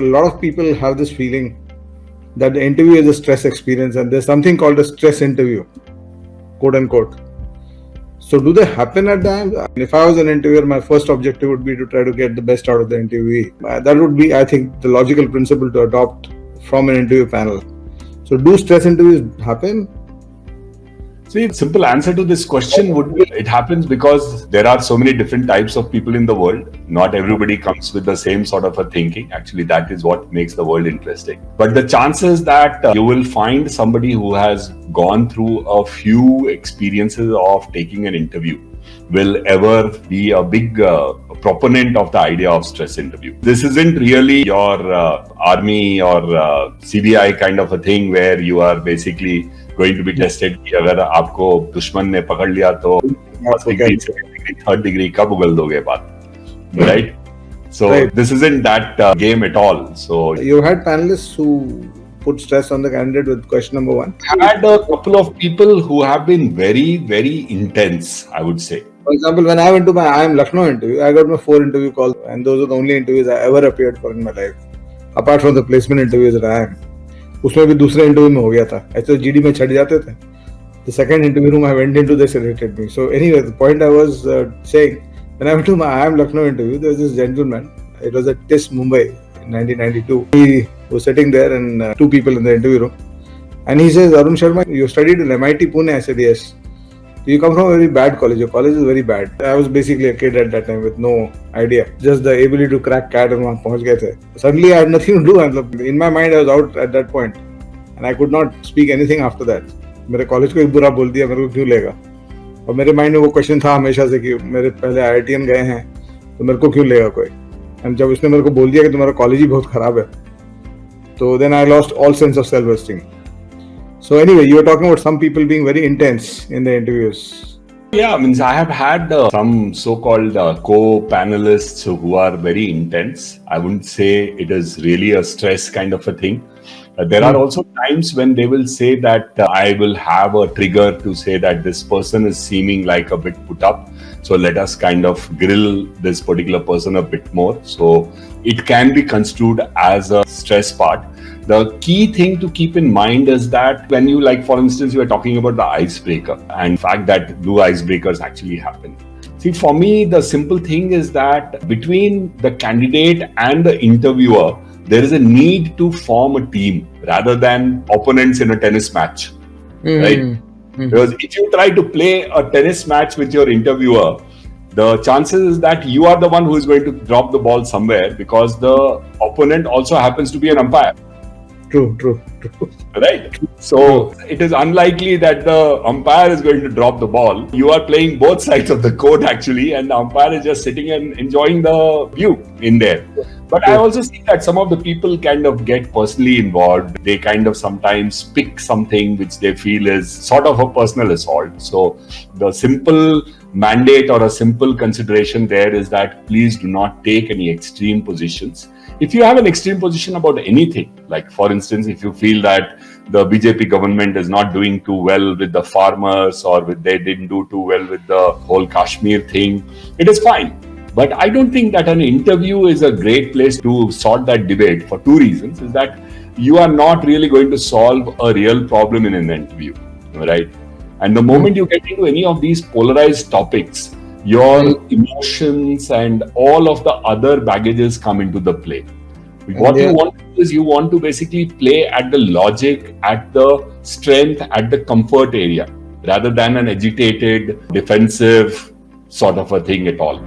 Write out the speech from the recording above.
A lot of people have this feeling that the interview is a stress experience, and there's something called a stress interview, quote unquote. So do they happen at times? If I was an interviewer, my first objective would be to try to get the best out of the interviewee. That would be, I think, the logical principle to adopt from an interview panel. So do stress interviews happen? See, the simple answer to this question would be it happens because there are so many different types of people in the world. Not everybody comes with the same sort of a thinking. Actually, that is what makes the world interesting. But the chances that you will find somebody who has gone through a few experiences of taking an interview will ever be a big proponent of the idea of stress interview. This isn't really your army or CBI kind of a thing where you are basically going to be tested कि अगर आपको दुश्मन ने पकड़ लिया तो first degree, second degree, third degree कब उगल दोगे बात, right? So this isn't that game at all. So you had panelists who put stress on the candidate with question number one. I had a couple of people who have been very, very intense, I would say. For example, when I went to my IIM Lucknow interview, I got my 4 interview calls, and those are the only interviews I ever appeared for in my life, apart from the placement interviews at IIM. उसमें भी दूसरे interview में हो गया था. ऐसे GD में छट जाते थे. The second interview room I went into, they selected me. So anyway, the point I was saying, when I went to my IIM Lucknow interview, there was this gentleman. It was at TIS Mumbai in 1992. He was sitting there and 2 people in the interview room. And he says, Arun Sharma, you studied in MIT Pune? I said, yes. You come from a very bad college. Your college is very bad. I was basically a kid at that time with no idea. Just the ability to crack CAT and वहाँ पहुँच गए थे. Suddenly I had nothing to do. In my mind I was out at that point. And I could not speak anything after that. मेरे college को एक बुरा बोल दिया, मेरे को क्यों लेगा? और मेरे माइंड में वो क्वेश्चन था हमेशा से कि मेरे पहले IITian गए हैं तो मेरे को क्यों लेगा कोई? और जब उसने मेरे को बोल दिया कि तुम्हारा कॉलेज ही बहुत खराब है, तो then I lost all sense of self-esteem. So anyway, you were talking about some people being very intense in the interviews. Yeah, I have had some so-called co-panelists who are very intense. I wouldn't say it is really a stress kind of a thing. There are also times when they will say that I will have a trigger to say that this person is seeming like a bit put up. So let us kind of grill this particular person a bit more. So it can be construed as a stress part. The key thing to keep in mind is that when you, like, for instance, you were talking about the icebreaker and the fact that do icebreakers actually happen. See, for me, the simple thing is that between the candidate and the interviewer, there is a need to form a team rather than opponents in a tennis match, right? Because if you try to play a tennis match with your interviewer, the chances is that you are the one who is going to drop the ball somewhere because the opponent also happens to be an umpire. True. Right? So it is unlikely that the umpire is going to drop the ball. You are playing both sides of the court actually, and the umpire is just sitting and enjoying the view in there. But I also see that some of the people kind of get personally involved. They kind of sometimes pick something which they feel is sort of a personal assault. So the simple mandate or a simple consideration there is that please do not take any extreme positions. If you have an extreme position about anything, like for instance, if you feel that the BJP government is not doing too well with the farmers or they didn't do too well with the whole Kashmir thing, it is fine. But I don't think that an interview is a great place to sort that debate for 2 reasons. Is that you are not really going to solve a real problem in an interview, right? And the moment you get into any of these polarized topics, your emotions and all of the other baggages come into the play. What you want to do is you want to basically play at the logic, at the strength, at the comfort area, rather than an agitated, defensive sort of a thing at all.